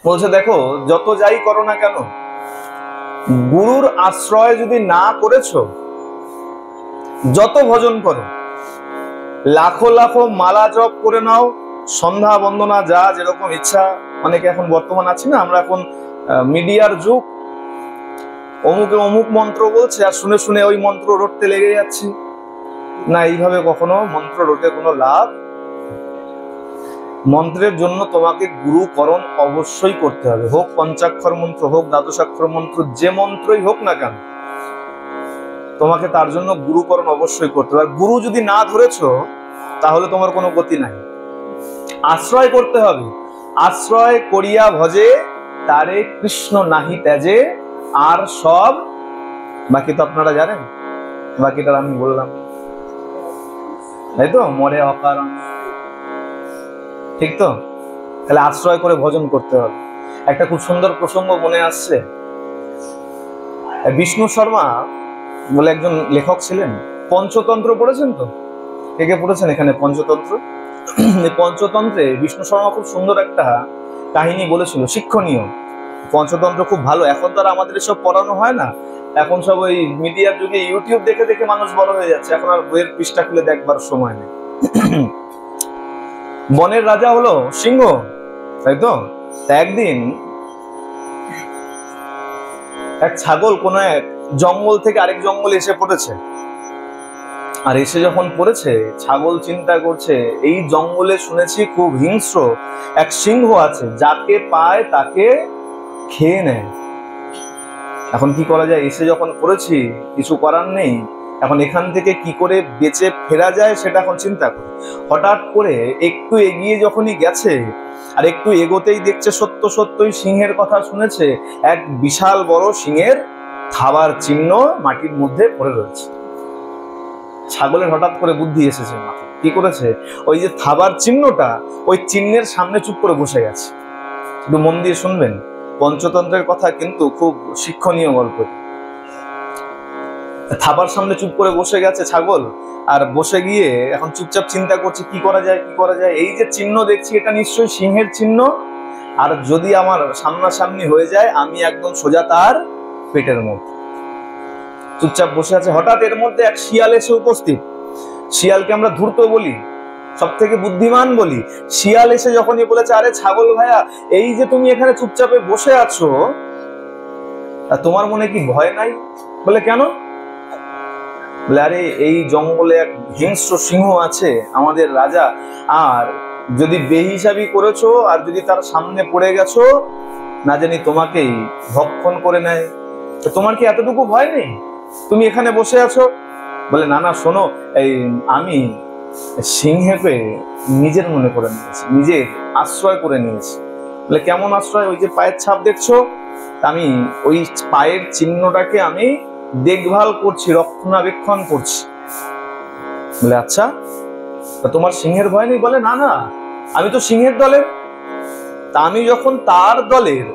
বলছে দেখো, যত যাই করো না কেন, গুরুর আশ্রয় যদি না করেছো, যত ভজন করো, লাখো লাখো মালা জপ করে নাও, সন্ধ্যা বন্দনা যা যেরকম ইচ্ছা, অনেকে এখন বর্তমান আছি না আমরা, এখন মিডিয়ার যুগ, অমুকে অমুক মন্ত্র বলছে আর শুনে শুনে ওই মন্ত্র রটতে লেগে যাচ্ছি না। এইভাবে কখনো মন্ত্র রটে কোনো লাভ। মন্ত্রের জন্য তোমাকে গুরুকরণ অবশ্যই করতে হবে, হোক পঞ্চাক্ষর মন্ত্র, হোক দ্বাদশাক্ষর মন্ত্র, যে মন্ত্রই হোক না কেন, তোমাকে তার জন্য গুরুকরণ অবশ্যই করতে হবে। আর গুরু যদি না ধরেছো তাহলে তোমার কোনো গতি নাই। আশ্রয় করতে হবে। আশ্রয় করিয়া ভজে তারে কৃষ্ণ নাহি ত্যাজে, আর সব বাকি তো আপনারা জানেন, বাকিটা আমি বললাম, তাই তো, মরে অকারণ, ঠিক তো? তাহলে আশ্রয় করে ভজন করতে হবে। একটা খুব সুন্দর প্রসঙ্গ মনে আসছে। বিষ্ণু শর্মা বলে একজন লেখক ছিলেন, পঞ্চতন্ত্র পড়েছেন তো? কে কে পড়েছেন এখানে পঞ্চতন্ত্র? এই পঞ্চতন্ত্রে বিষ্ণু শর্মা খুব সুন্দর একটা কাহিনী বলেছিল, শিক্ষণীয়। পঞ্চতন্ত্র খুব ভালো। এখন তো আর আমাদের এসব পড়ানো হয় না, এখন সব ওই মিডিয়ার যুগে ইউটিউব দেখে দেখে মানুষ বড় হয়ে যাচ্ছে, এখন আর বইয়ের পৃষ্ঠা খুলে দেখবার সময় নেই। বনের রাজা হলো সিংহ, তাই তো? একদিন এক ছাগল কোন এক জঙ্গল থেকে আরেক জঙ্গলে এসে পড়েছে। আর এসে যখন পড়েছে, ছাগল চিন্তা করছে, এই জঙ্গলে শুনেছি খুব হিংস্র এক সিংহ আছে, যাকে পায় তাকে খেয়ে নেয়। এখন কি করা যায়? এসে যখন পড়েছি, কিছু করার নেই, এখন এখান থেকে কি করে বেঁচে ফেরা যায় সেটা এখন চিন্তা করি। হঠাৎ করে একটু এগিয়ে যখনই গেছে, আর একটু এগোতেই দেখছে সত্য সত্যই সিংহের কথা শুনেছে, এক বিশাল বড় সিংহের থাবার চিহ্ন মাটির মধ্যে পড়ে রয়েছে। ছাগলের হঠাৎ করে বুদ্ধি এসেছে মাথায়। কি করেছে? ওই যে থাবার চিহ্নটা, ওই চিহ্নের সামনে চুপ করে বসে গেছে। একটু মন দিয়ে শুনবেন, পঞ্চতন্ত্রের কথা কিন্তু খুব শিক্ষণীয় গল্প। থাবার সামনে চুপ করে বসে গেছে ছাগল, আর বসে গিয়ে এখন চুপচাপ চিন্তা করছে কি করা যায়, কি করা যায়। এই যে চিহ্ন দেখছি, এটা নিশ্চয়ই সিংহের চিহ্ন, আর যদি আমার সামনাসামনি হয়ে যায়, আমি একদম সোজা তার পেটের মধ্যে। চুপচাপ বসে আছে। হঠাৎ এর মধ্যে এক শিয়াল এসে উপস্থিত। শিয়ালকে আমরা ধূর্ত বলি, সব থেকে বুদ্ধিমান বলি। শিয়াল এসে যখনই বলেছে, আরে ছাগল ভাইয়া, এই যে তুমি এখানে চুপচাপে বসে আছো, তোমার মনে কি ভয় নাই? বলে কেন? বলে আরে এই জঙ্গলে এক হিংস্র সিংহ আছে, আমাদের রাজা, আর যদি বেহিসাবি করেছো আর যদি তার সামনে পড়ে গেছো, না জানি তোমাকেই ভক্ষণ করে নেয়। তোমার কি এতটুকু ভয় নেই? তুমি এখানে বসে আছো। বলে না না, শোনো, এই আমি সিংহকে নিজের মনে করে নিয়েছি, নিজের আশ্রয় করে নিয়েছি। বলে কেমন আশ্রয়? ওই যে পায়ের ছাপ দেখছো, আমি ওই পায়ের চিহ্নটাকে আমি দেখভাল করছি, রক্ষণাবেক্ষণ করছি। বলে আচ্ছা, তোমার সিংহের ভয় নেই? বলে না না, আমি তো সিংহের দলের, তা আমি যখন তার দলের,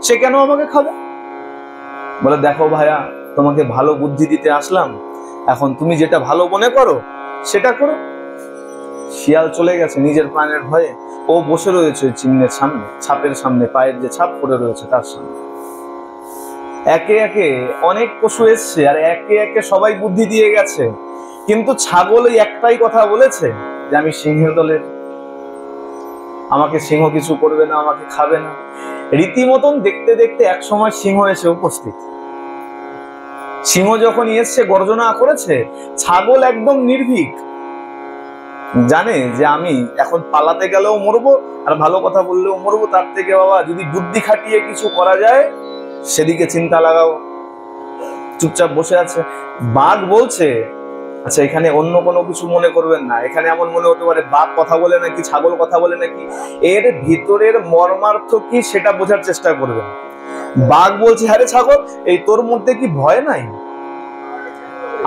সে কেন আমাকে খাবে? বলে দেখো ভাইয়া, তোমাকে ভালো বুদ্ধি দিতে আসলাম, এখন তুমি যেটা ভালো মনে করো সেটা করো। শিয়াল চলে গেছে নিজের প্রাণের ভয়ে। ও বসে রয়েছে চিহ্নের সামনে, ছাপের সামনে, পায়ের যে ছাপ পড়ে রয়েছে তার সামনে। একে একে অনেক পশু এসছে, আর একে একে সবাই বুদ্ধি দিয়ে গেছে, কিন্তু ছাগল ওই একটাই কথা বলেছে যে আমি সিংহের দলের, আমাকে সিংহ কিছু করবে না, আমাকে খাবে না। রীতিমতন দেখতে দেখতে এক সময় সিংহ এসে উপস্থিত। সিংহ যখন এসছে, গর্জনা করেছে, ছাগল একদম নির্ভীক, জানে যে আমি এখন পালাতে গেলেও মরবো, আর ভালো কথা বললেও মরবো, তার থেকে বাবা যদি বুদ্ধি খাটিয়ে কিছু করা যায় সেদিকে চিন্তা লাগাও। চুপচাপ বসে আছে। বাঘ বলছে, আচ্ছা এখানে অন্য কোনো কিছু মনে করবেন না, এখানে এমন মনে হতে পারে বাঘ কথা বলে নাকি, ছাগল কথা বলে নাকি, এর ভিতরের মর্মার্থ কি সেটা বোঝার চেষ্টা করবেন। বাঘ বলছে, আরে ছাগল, এই তোর মধ্যে কি ভয় নাই?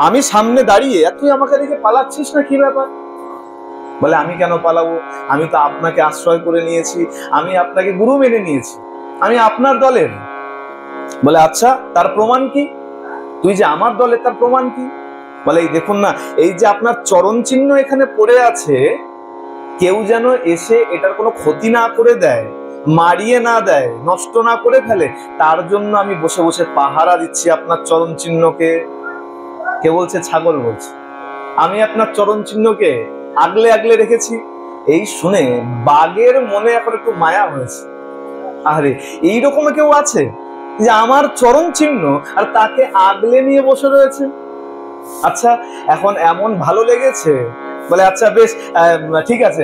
আমি সামনে দাঁড়িয়ে তুই আমাকে দেখে পালাচ্ছিস না, কি ব্যাপার? বলে আমি কেন পালাবো, আমি তো আপনাকে আশ্রয় করে নিয়েছি, আমি আপনাকে গুরু মেনে নিয়েছি, আমি আপনার দলের। বলে আচ্ছা, তার প্রমাণ কি? তুই যে আমার দলের, তার প্রমাণ কি? বলে এই দেখুন না, এই যে আপনার চরণ চিহ্ন এখানে পড়ে আছে, কেউ যেন এসে এটার কোনো ক্ষতি না করে দেয়, মারিয়ে না দেয়, নষ্ট না করে ফেলে, তার জন্য আমি বসে বসে পাহারা দিচ্ছি আপনার চরণ চিহ্নকে। কে বলছে? ছাগল বলছে। আমি আপনার চরণ চিহ্নকে আগলে আগলে রেখেছি। এই শুনে বাঘের মনে এখন একটু মায়া হয়েছে। আরে এইরকম কেউ আছে যে আমার চরণ চিহ্ন আর তাকে আগলে নিয়ে বসে রয়েছে? আচ্ছা, এখন এমন ভালো লেগেছে, বলে আচ্ছা বেশ, ঠিক আছে,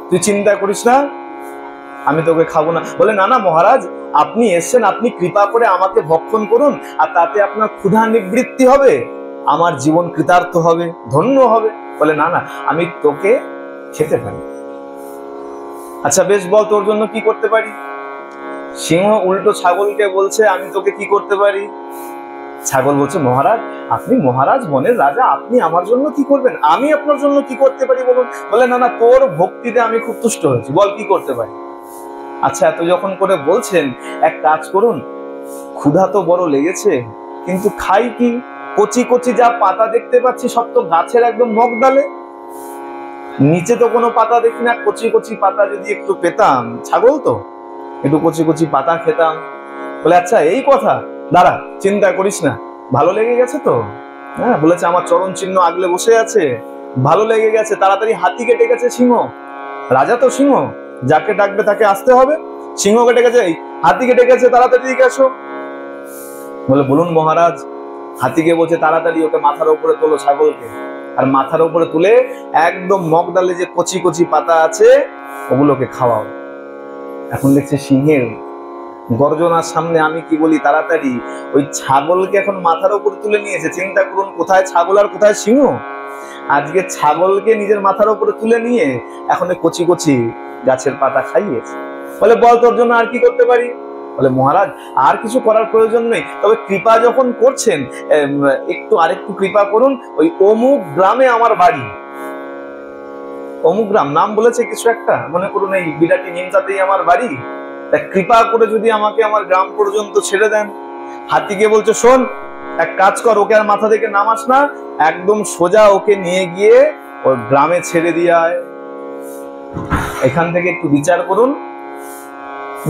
তুই চিন্তা করিস না, আমি তোকে খাবো না। বলে না না মহারাজ, আপনি এসছেন, আপনি কৃপা করে আমাকে ভক্ষণ করুন, আর তাতে আপনার ক্ষুধা নিবৃত্তি হবে, আমার জীবন কৃতার্থ হবে, ধন্য হবে। বলে না না, আমি তোকে খেতে পারি। আচ্ছা বেশ, বল তোর জন্য কি করতে পারি? সিংহ উল্টো ছাগলকে বলছে, আমি তোকে কি করতে পারি? ছাগল বলছে, মহারাজ, আপনি মহারাজ বনের রাজা, আপনি আমার জন্য কি করবেন? আমি আপনার জন্য কি করতে পারি বলুন? বলে না না, তোর ভক্তিতে আমি খুব তুষ্ট হয়েছি, বল কি করতে পারি। আচ্ছা, এত যখন করে বলছেন, এক কাজ করুন, ক্ষুধা তো বড় লেগেছে, কিন্তু খাই কি? কচি কচি যা পাতা দেখতে পাচ্ছি সব তো গাছের একদম মগডালে, নিচে তো কোনো পাতা দেখি না। কচি কচি পাতা যদি একটু পেতাম, ছাগল তো, একটু কচি কচি পাতা খেতাম। বলে আচ্ছা এই কথা, দাঁড়া, চিন্তা করিস না, ভালো লেগে গেছে তো? হ্যাঁ, বলেছে আমার চরণ চিহ্ন আগলে বসে আছে, ভালো লেগে গেছে, তাড়াতাড়ি হাতি কেটে গেছে সিংহ, রাজা তো সিংহ, যাকে ডাকবে তাকে আসতে হবে। সিংহ কেটে গেছে, হাতি কেটে গেছে, তাড়াতাড়ি দিকে আসো। বলে বলুন মহারাজ। হাতিকে বলছে, তাড়াতাড়ি ওকে মাথার উপরে তোলো, ছাগলকে, আর মাথার উপরে তুলে একদম মগডালে যে কচি কচি পাতা আছে ওগুলোকে খাওয়াও। এখন দেখছে সিংহের গর্জনার সামনে আমি কি বলি, তাড়াতাড়ি ওই ছাগলকে এখন মাথার উপর তুলে নিয়েছে। চিন্তা করুন, কোথায় ছাগল আর কোথায় সিংহ। আজকে ছাগলকে নিজের মাথার উপরে তুলে নিয়ে এখন কচি কচি গাছের পাতা খাইয়েছে। বলে বল তোর জন্য আর কি করতে পারি? বলে মহারাজ, আর কিছু করার প্রয়োজন নেই, তবে কৃপা যখন করছেন একটু আরেকটু কৃপা করুন। ওই অমুক গ্রামে আমার বাড়ি। অমুক গ্রাম নাম বলেছে কিছু একটা, মনে করুন এই বিরাটি নিমতাতেই আমার বাড়ি, কৃপা করে যদি আমাকে আমার গ্রাম পর্যন্ত ছেড়ে দেন। হাতিকে বলছে, শোন, এক কাজ কর, ওকে আর মাথা থেকে নামাস না, একদম সোজা ওকে নিয়ে গিয়ে ওর গ্রামে ছেড়ে দিয়ে আয়। এখান থেকে একটু বিচার করুন,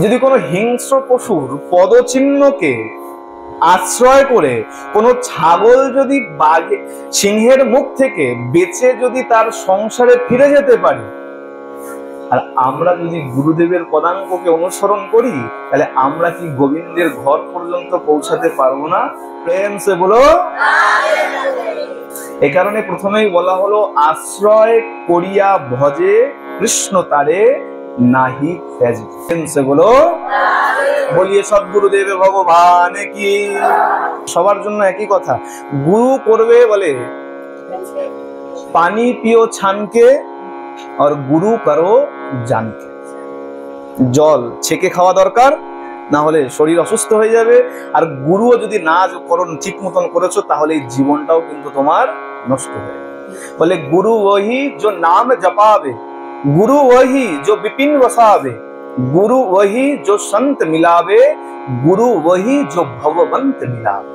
যদি কোনো হিংস্র পশুর পদচিহ্নকে আশ্রয় করে কোনো ছাগল যদি সিংহের মুখ থেকে বেঁচে যদি তার সংসারে ফিরে যেতে পারে, আর আমরা যদি গুরুদেবের পদাঙ্ককে অনুসরণ করি, তাহলে আমরা কি গোবিন্দের ঘর পর্যন্ত পৌঁছাতে পারবো না? প্রেম সে বলো। এ কারণে প্রথমেই বলা হলো, আশ্রয় করিয়া ভজে কৃষ্ণ তারে নাহি ত্যাজে। প্রেম সে বলো। বলিয়ে সদ্গুরুদেব ভগবান কি। সবার জন্য একই কথা, গুরু করবে বলে পানি পিও ছানকে, আর গুরু করো জানকে। জল ছেঁকে খাওয়া দরকার, না হলে শরীর অসুস্থ হয়ে যাবে। আর গুরুও যদি না করণ ঠিক মতন করেছো, তাহলে এই জীবনটাও কিন্তু তোমার নষ্ট হয়ে যাবে। বলে গুরু ওহি जो नाम जपावे, गुरु वही जो विपिन वसावे, गुरु वही जो संत मिलावे, गुरु वही जो भववंत मिलावे।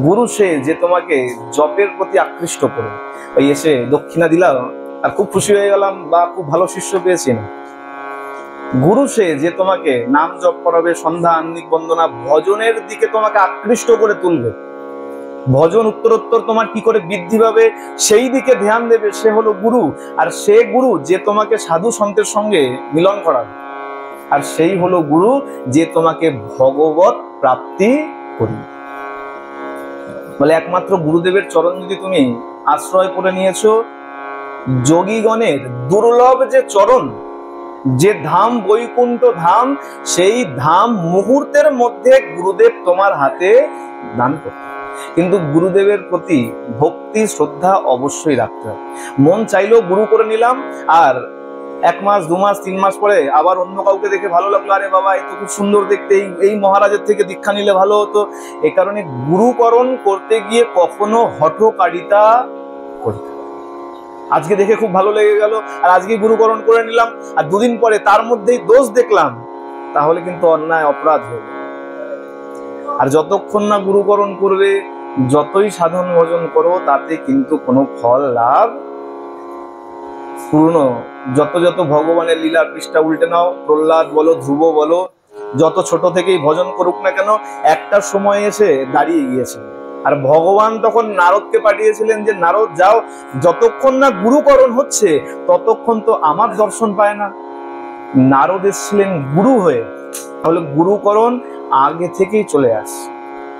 গুরু সে যে তোমাকে জপের প্রতি আকৃষ্ট করবে। ওই এসে দক্ষিণা দিলাম আর খুব খুশি হয়ে গেলাম, বা খুব ভালো শিষ্য পেয়েছি না। গুরু সে যে তোমাকে নাম জপ করাবে, সন্ধ্যা আহ্নিক বন্দনা ভজনের দিকে তোমাকে আকৃষ্ট করে তুলবে, ভজন উত্তরোত্তর তোমার কি করে বৃদ্ধি পাবে সেই দিকে ধ্যান দেবে, সে হলো গুরু। আর সে গুরু যে তোমাকে সাধু সন্তের সঙ্গে মিলন করাবে, আর সেই হলো গুরু যে তোমাকে ভগবত প্রাপ্তি করিবে। বলে একমাত্র গুরুদেবের চরণ যদি তুমি আশ্রয় করে নিয়েছো, যোগীগণের দুর্লভ যে চরণ, যে ধাম বৈকুণ্ঠ ধাম, সেই ধাম মুহূর্তের মধ্যে গুরুদেব তোমার হাতে দান করবে। কিন্তু গুরুদেবের প্রতি ভক্তি শ্রদ্ধা অবশ্যই রাখতে হবে। মন চাইলেও গুরু করে নিলাম, আর 1 মাস 2 মাস 3 মাস পরে আবার অন্য কাউকে দেখে ভালো লাগলো, আরে বাবা এই তো খুব সুন্দর দেখতে, এই মহারাজের থেকে দীক্ষা নিলে ভালো হতো। এ কারণে গুরুকরণ করতে গিয়ে কখনো হঠকারিতা করতে, আজকে দেখে খুব ভালো লেগে গেল আর আজকে গুরুকরণ করে নিলাম, আর 2 দিন পরে তার মধ্যেই দোষ দেখলাম, তাহলে কিন্তু অন্যায় অপরাধ হয়ে যাবে। আর যতক্ষণ না গুরুকরণ করবে, যতই সাধন ভজন করো, তাতে কিন্তু কোনো ফল লাভ পুরনো যত যত ভগবানের লীলার পৃষ্ঠা উল্টে নাও, প্রহ্লাদ বলো, ধ্রুব বলো, যত ছোট থেকেই ভজন করুক না কেন, একটা সময় এসে দাঁড়িয়ে গিয়েছে। আর ভগবান তখন নারদকে পাঠিয়েছিলেন যে নারদ যাও, যতক্ষণ না গুরুকরণ হচ্ছে ততক্ষণ তো আমার দর্শন পায় না। নারদ এসেছিলেন গুরু হয়ে, তাহলে গুরুকরণ আগে থেকেই চলে আস।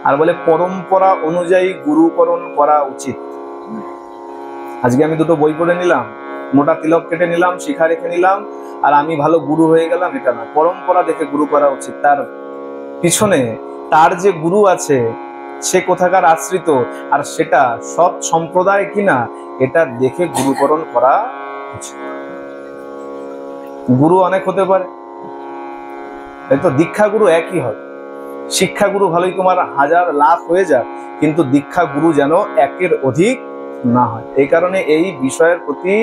আর বলে পরম্পরা অনুযায়ী গুরুকরণ করা উচিত। আজকে আমি দুটো বই পড়ে নিলাম, মোটা তিলক কেটে নিলাম, শিখা রেখে নিলাম, আর আমি ভালো গুরু হয়ে গেলাম, এটা না। পরম্পরা দেখে গুরু করা উচিত। তার পিছনে তার যে গুরু আছে সে কোথাকার আশ্রিত, আর সেটা সৎ সম্প্রদায় কিনা, এটা দেখে গুরুকরণ করা উচিত। গুরু অনেক হতে পারে, তাই তো দীক্ষা গুরু একই হয়। শিক্ষা গুরু ভালোই তোমার হাজার লাখ হয়ে যাক, কিন্তু দীক্ষা গুরু যেন একের অধিক না হয়। এই কারণে এই বিষয়ের প্রতি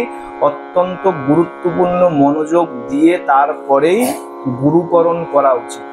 অত্যন্ত গুরুত্বপূর্ণ মনোযোগ দিয়ে তারপরেই গুরুকরণ করা উচিত।